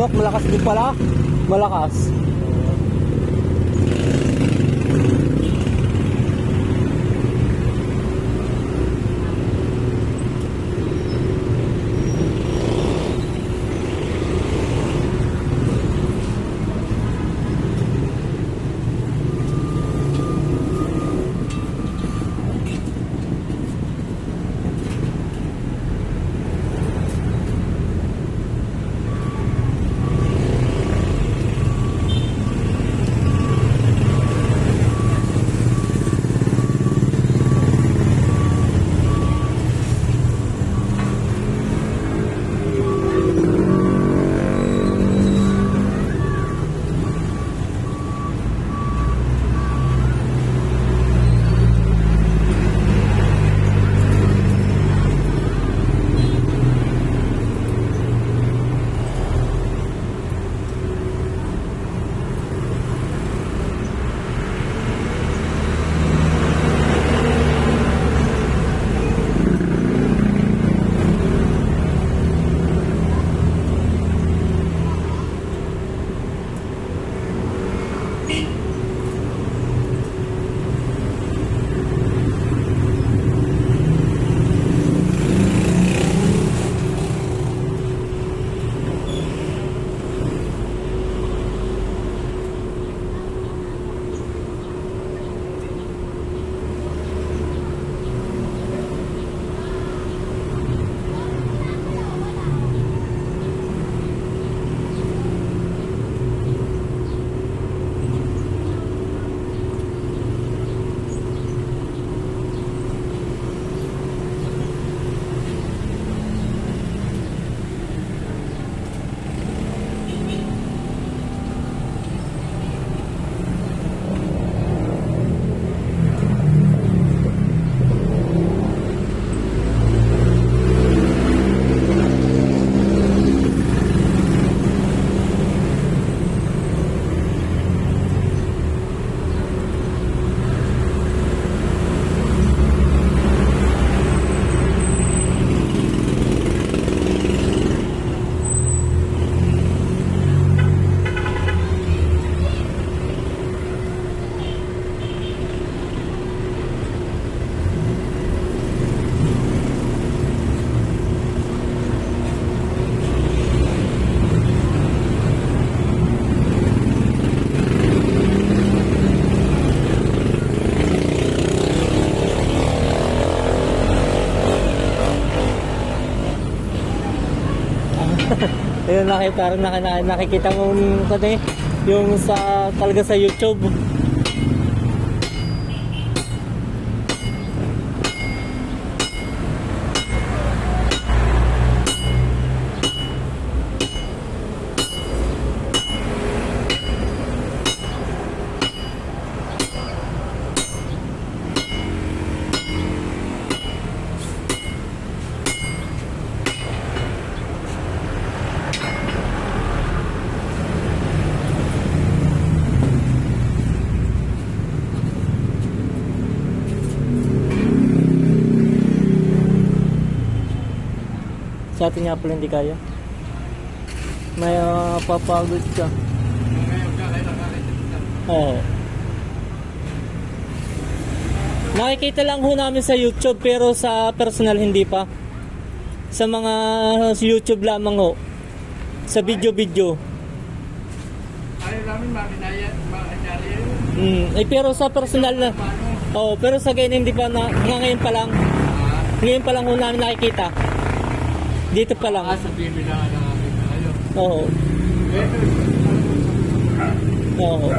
bundok, malakas din pala. Malakas. Ayun, parang nakikita mo yung sa talaga sa YouTube. Sa atin nga pala hindi kaya. May papagod ka. Oo. Nakikita lang ho namin sa YouTube pero sa personal hindi pa. Sa mga YouTube lamang ho. Sa video-video. Ayaw namin makakanyari yun. Pero sa personal na. Oo, pero sa ganyan hindi pa na ngayon pa lang. Ngayon pa lang ho namin nakikita. Dito pa lang. Sa TV lang ang namin tayo. Oo. Oo.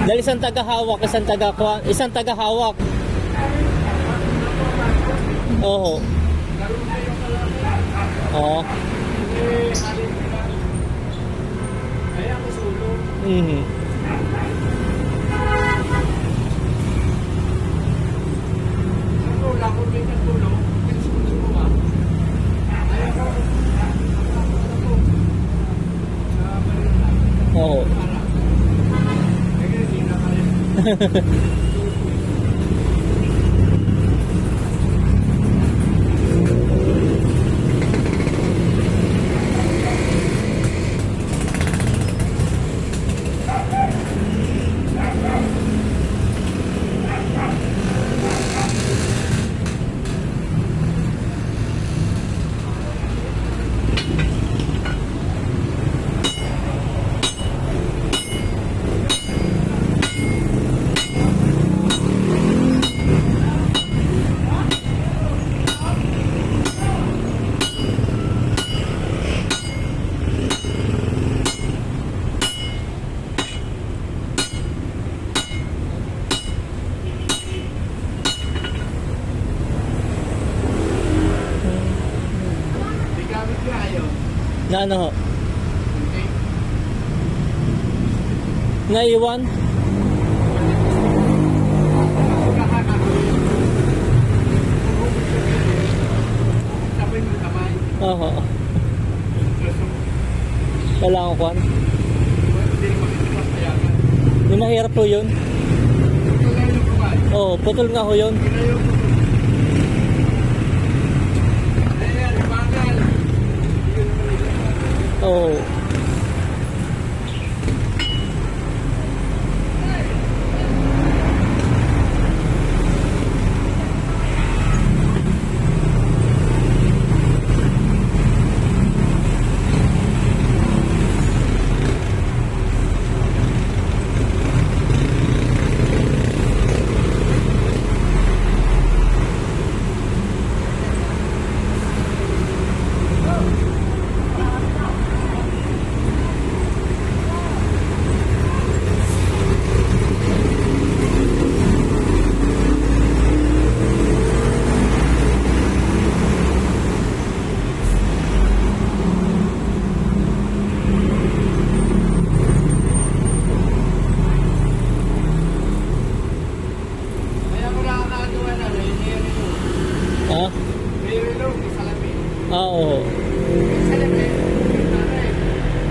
Dahil isang tagahawak, isang tagahawak. Oo. Oo. Kaya ako sulo. Wala ko may katulong. Sulo mo Kaya ako. May gamit ka kayo. Na ano ho? Okay. Naiwan? Sabay mo kamay. Oo. Wala akong kwan. Hindi mo makikipagpayagan. Yung mahirap po yun. Ito lang yung kamay. Oo, putol nga ho yun. Kinayo ko. Ayan, bagal. Yun naman ito. Oo. Kaya ko nakakagawa na. May relo. Ha? May relo. May salamin. Ah, oo. Salamin. Nanay.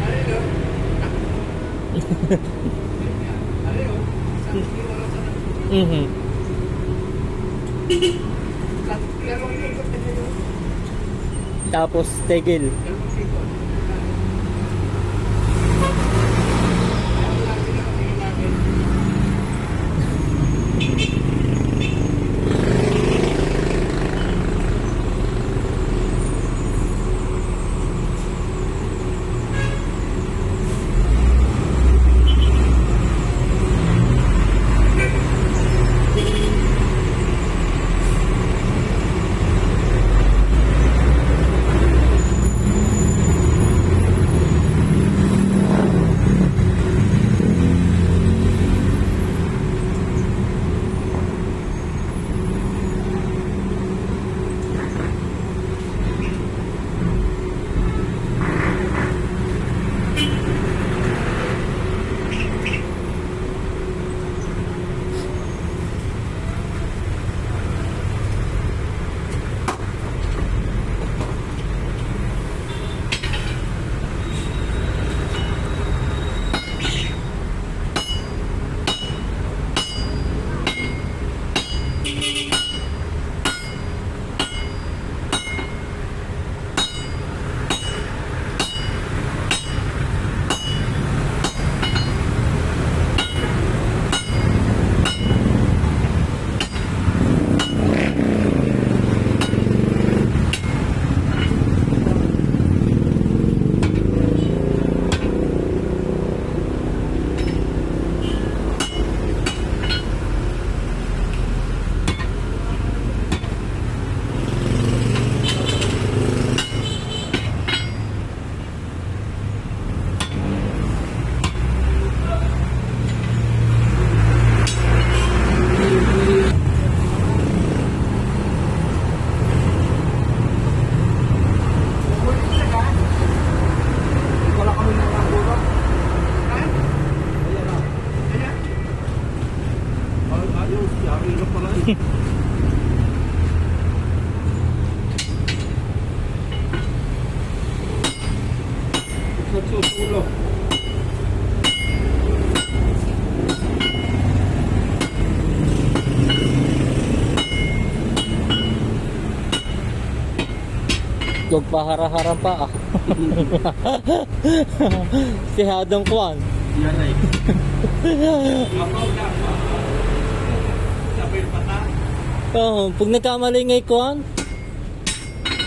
Relo. Relo. Sabi ko wala sa Mhm. Lalong ikot na relo. Tapos, tegil. Lalong ikot. Kaya wala sila namin. Nagsusulo. Huwag pahara-harang pa ah. Si Hadong Kwan. Yan ay. Mapaw na. Sabi pata. Oh, pag nagkamali ngay Kwan,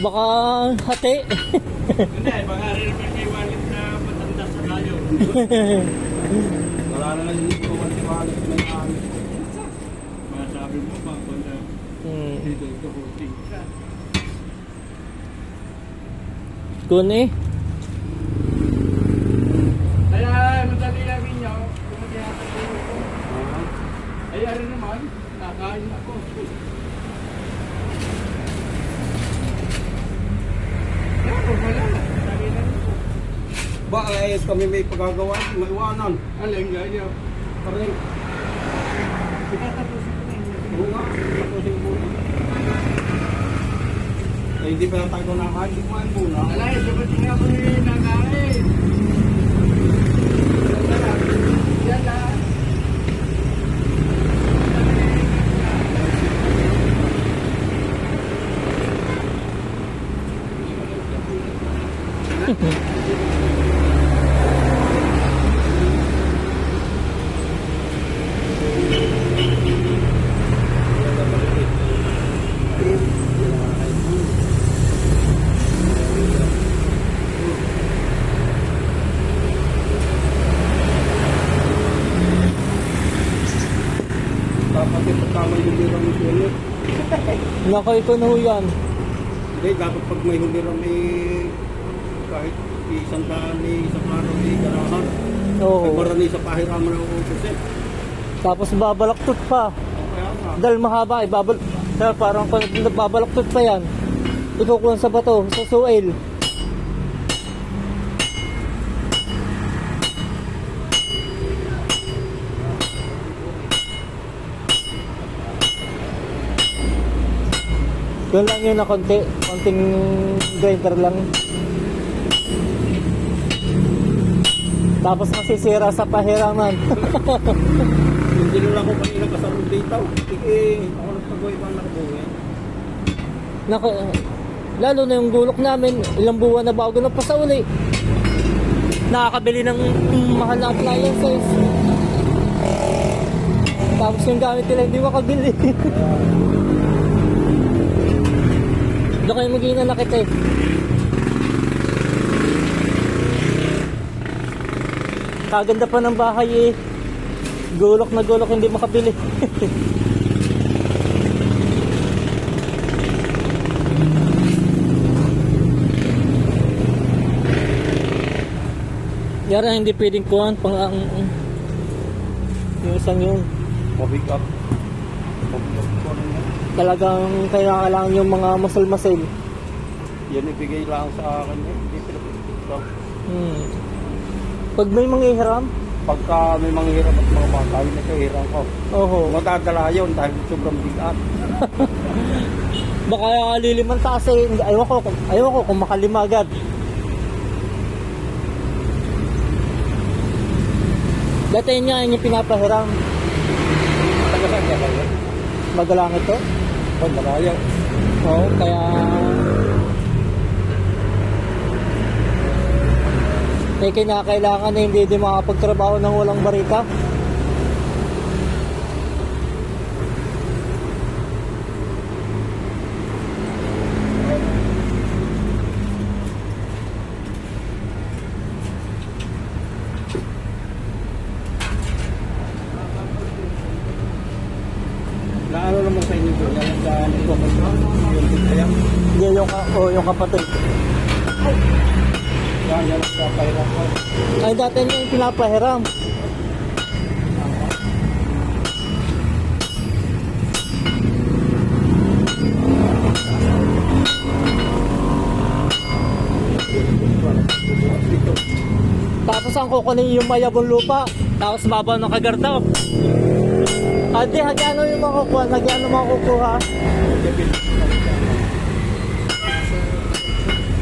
baka hati. Hindi, baka rin may wallet na matanda sa tayo. Wala na lang yung kumatiwalit na namin. Masabi mo ba kung na dito ito hosting ka? Kun eh. Kaya madali lang ninyo, kung mag-ihatag ko. Ay, rin naman, nakain ako. Ano, wala na. Dali lang ito. Ba, eh, kami may pagagawa, may iwanan. Alin, ganyan. Paring, Itatapusin ko na yun. oo nga, tapusin po. Eh, hindi pa tayo nakain, hindi kumain po na. Alay, sabat nga ako yung nakain. Yan lang. Dapat yung pagkama yung hirang yung unit. Nakay ko na ho yan. Hindi, dapat pag may huliram eh, kahit isang daan eh, isang araw eh, garahan. Oo. Ay marami sa pahiraman ng ubusin. Tapos babalaktot pa. Kaya nga, Dahil mahaba, dahil parang babalaktot pa yan. Ikukulan sa bato, sa suel. Yun lang yun na konting grinder lang. Tapos masisira sa pahiraman. hindi nila ako kanina kasarong dito. Eh, ako nagpagawa ibang nakabuhi. Naka, lalo na yung gulok namin, ilang buwan na bago na pasauli. Nakakabili ng mahal na appliances. Tapos yung gamit nila hindi makabili. Doon kayo magiging nakit eh. Kaganda pa ng bahay eh. Gulok na gulok hindi makabili. Yara hindi pwedeng kuhan pang yung isang yun. Mabick up. Mabick up ko rin yan. Talagang kailangan yung mga muscle-muscle. Yan ibigay lang sa akin eh. Hindi pinapagpag. Pag may mga hiram, Pagka may mga hirap at mga bata, yun ito hirang ko. oho, Matadala yun dahil sobrang bigat. baka liliman taas eh. Ayaw ko kung makalima agad. Dati niya yung pinapahiram. Tagasan niya kayo. Magalang ito. Pag malayo. Oo, kaya may kinakailangan na hindi din makapagtrabaho ng walang barita. Naano naman sa inyo doon? Yan sa nito. Yung kaya. Hindi yung kapatid. Yan sa pahirap ko. Ay dati niya yung pinapahiram. Tapos ang kukunin yung mayabong lupa. Tapos babaw ng kagartaw. Ate, hagyano yung makukuha? Hagyano makukuha?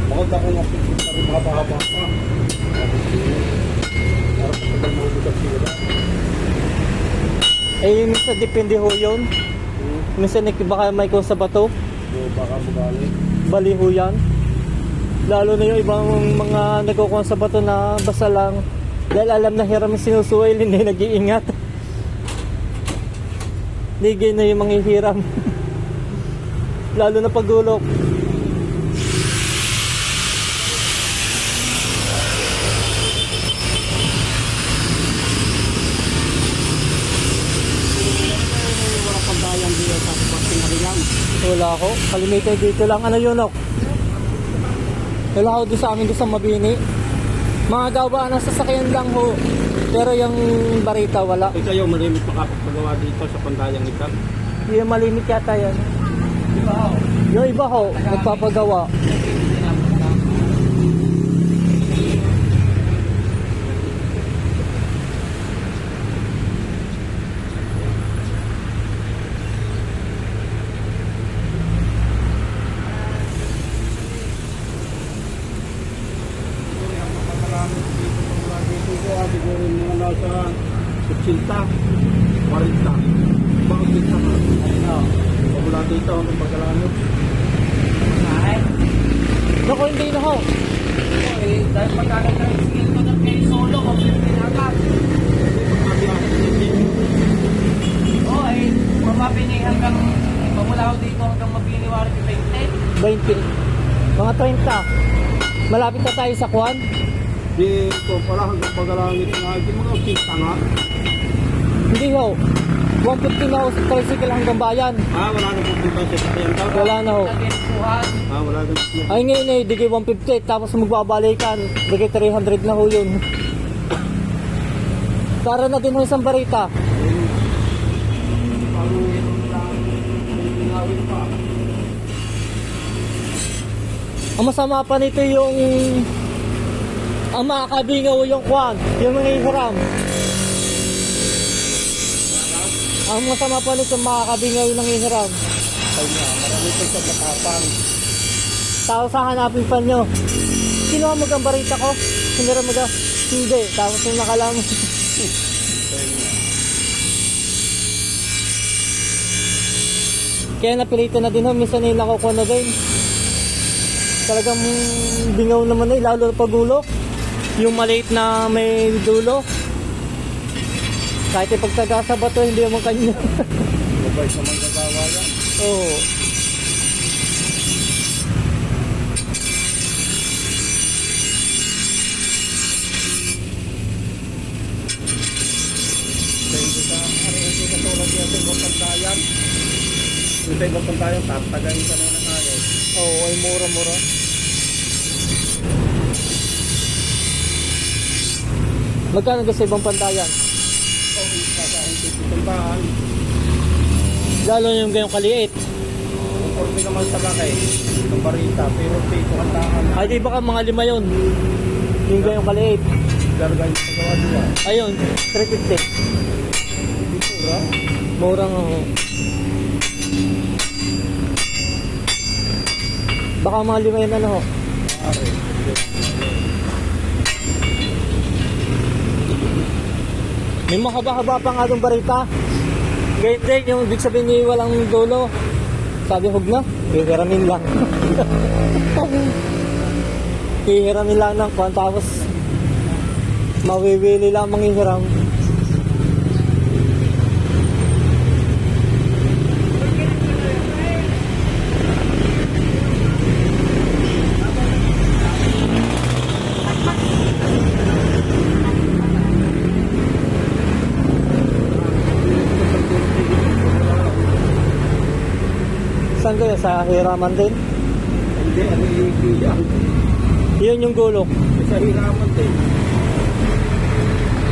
Bakit ako nga sa rin mahaba-haba pa. Parang pagkagal mo bukas sila. Eh, minsan depende ho yun. Minsan baka may kung sa bato. So baka bugali. Bali ho yan. Lalo na yung ibang mga nagkukuha sa bato na basa lang. Dahil alam na hiram yung sinusuwil, hindi nag-iingat. Ligay na yung mga hiram. Lalo na pagulok. Wala pang bayan dito sa pagpinarilan. Wala ako. Kalimitan dito lang. Ano yun, ok? Wala ako doon sa amin doon sa Mabini. Mga gawaan ng sasakyan lang ho. Pero yung barita wala. Eh kayo, malimit makapagpagawa dito sa pandayang ikan. Yung malimit yata yan. Yung iba ho, nagpapagawa. Siguro yung mga nasa 80, 40. Bakit dito ka? Wala dito, ang pagkalanot. Naku, hindi na ho. Dahil magkakaroon ng skill ko ng kayo solo, kung pinagap. Oo, ay mamapini hanggang, mamula ako dito hanggang mapini wari 20. 20. Mga 30. Malapit na tayo sa Kwan. Di ko pala hanggang pagkalangit nga, di mga 80 nga. Hindi ho. 150 na ho sa tricycle hanggang bayan. Wala na pupunta sa sakyan daw. Wala na ho. Nagpuhan. Wala na. Ay ngayon eh, digay 150. Tapos magbabalikan. Digay 300 na ho yun. Para na din ho isang barita. Ang masama pa nito yung ang makakabingaw yung Kwan, yung mga hiram. Ang masama pa nito makakabingaw ng hiram. Ay nga, marami pa sa matapang. Tapos hahanapin pa nyo. Sino ang magambarita ko? Hindi rin hindi. Tapos yung nakalam. Kaya napilitan na din ho. Minsan yung nakukuha na din. Talagang bingaw naman eh. Lalo na pagulok. Yung maliit na may dulo. Kahit ipagtaga sa bato, hindi naman kanya. Mabay sa mga gagawa yan. Oo. Hindi ka, hindi ka tulad yan sa ibang pantayan. Yung sa ibang pantayan, tatagayin ka na ng ayaw. Oo, ay mura-mura. Magkano ka sa ibang pantayan? Itumbahan, Lalo yung gayong kaliit. conforme naman sa laki ng barita, pero dito kantaan Ay di baka mga 5 yun. Yung gayong kaliit. gargay sa gawa nila. Ayun, 350. Dito, Mura nga ho. Baka mga 5 yun ano ho. Are. May mahaba-haba pa nga itong barita. Ganyan din, yung ibig sabihin niya walang dulo. Sabi hug na, hihiramin lang. Hihiramin lang ng kwan, tapos mawiwili lang manghihiram. Saan kaya? Sa hiraman din? Hindi, ano yung yan? Yun yung gulok. Sa hiraman din.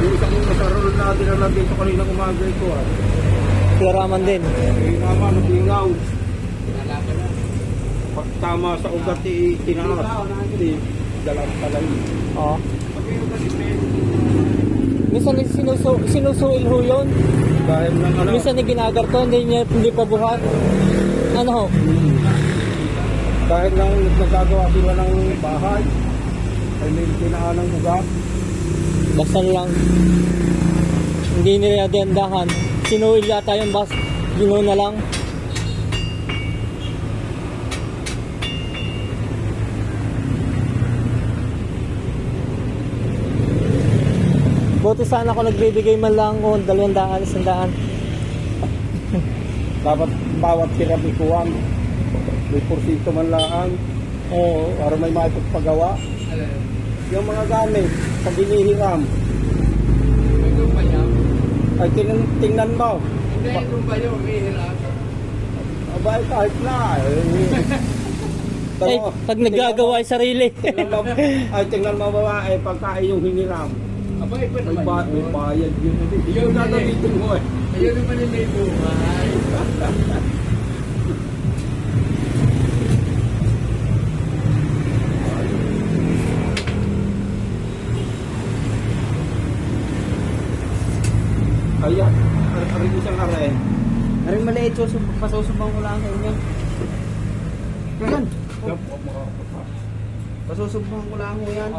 Yung isang nasarol na dinala dito kanina umaga ito Hiraman din. Hiraman, nabingaw. Pag tama sa ugat, tinaas. Dalang talay. Oo. Minsan sinusuil ho yun. Dahil ng ano, Minsan ginagarto, hindi pa buhat. Ano ho? dahil nang nagagawa sila ng bahay, ay may tinaan ng ugat. Basta lang. Hindi nila diandahan. Sinuil yata yun, bas ginaw na lang. Buti sana ako nagbibigay man lang o 200, 100. Dapat bawat tira may kuwan. May porsyento man lang. Oo. Para may maipagpagawa. Alin? Yung mga gamit, pag hinihiram, Ito pa niya. ay tingnan mo. Hindi, ito pa niya. Umihirap. Abay, kahit na. Ay, pag naggagawa ay sarili. Ay, tingnan mo babae, pagka yung hiniram. Aba, iba May, naman. may bayad yun. Hindi Yun, yung gagamitin mo eh. Ayun naman yung may buhay. Kaya, aring isang are. Aring maliit, pasusubang ko lang sa inyo. Yan. Pasusubang ko lang ho yan.